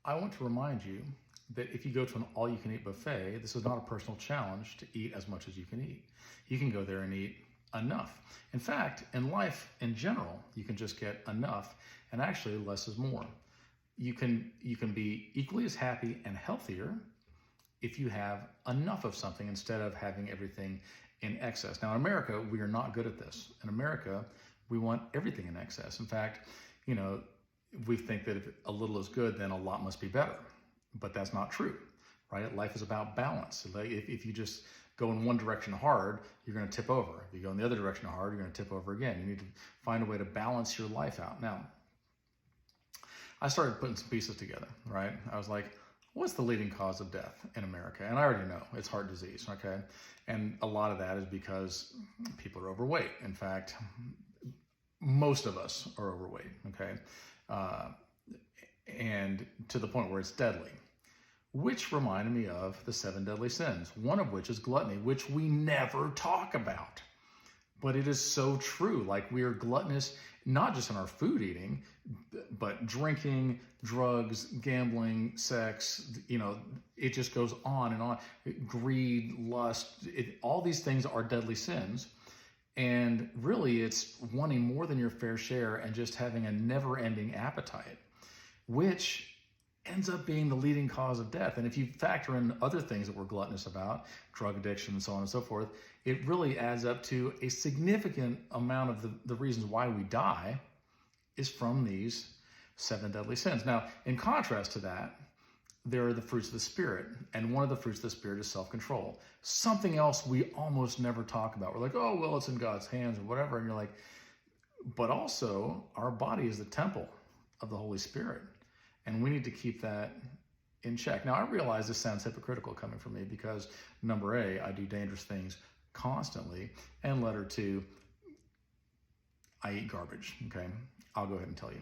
I want to remind you that if you go to an all-you-can-eat buffet, this is not a personal challenge to eat as much as you can eat. You can go there and eat enough. In fact, in life in general, you can just get enough, and actually less is more. You can be equally as happy and healthier if you have enough of something instead of having everything in excess. Now in America, we are not good at this. In America, we want everything in excess. In fact, we think that if a little is good, then a lot must be better. But that's not true, right? Life is about balance. If you just go in one direction hard, you're going to tip over. If you go in the other direction hard, you're going to tip over again. You need to find a way to balance your life out. Now, I started putting some pieces together, right? I was like, what's the leading cause of death in America? And I already know it's heart disease, okay? And a lot of that is because people are overweight. In fact, most of us are overweight, okay? And to the point where it's deadly, which reminded me of the 7 deadly sins, one of which is gluttony, which we never talk about. But it is so true. Like, we are gluttonous, not just in our food eating, but drinking, drugs, gambling, sex, it just goes on and on. Greed, lust, all these things are deadly sins. And really, it's wanting more than your fair share and just having a never-ending appetite, which ends up being the leading cause of death. And if you factor in other things that we're gluttonous about, drug addiction and so on and so forth, it really adds up to a significant amount of the reasons why we die is from these 7 deadly sins. Now, in contrast to that, there are the fruits of the Spirit. And one of the fruits of the Spirit is self-control. Something else we almost never talk about. We're like, oh, well, it's in God's hands or whatever. And you're like, but also our body is the temple of the Holy Spirit. And we need to keep that in check. Now, I realize this sounds hypocritical coming from me because, number A, I do dangerous things constantly. And letter 2, I eat garbage, okay? I'll go ahead and tell you.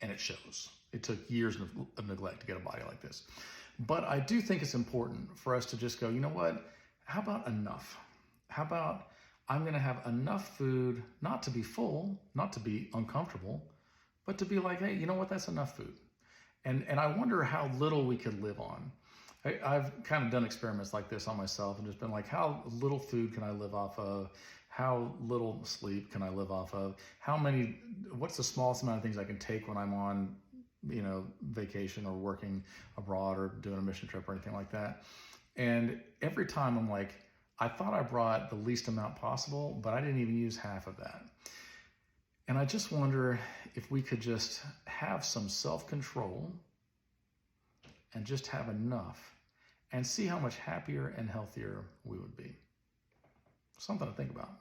And it shows. It took years of neglect to get a body like this. But I do think it's important for us to just go, you know what? How about enough? How about I'm going to have enough food, not to be full, not to be uncomfortable, but to be like, hey, you know what? That's enough food. And I wonder how little we could live on. I've kind of done experiments like this on myself and just been like, how little food can I live off of? How little sleep can I live off of? What's the smallest amount of things I can take when I'm on, vacation or working abroad or doing a mission trip or anything like that? And every time I'm like, I thought I brought the least amount possible, but I didn't even use half of that. And I just wonder if we could just have some self-control and just have enough and see how much happier and healthier we would be. Something to think about.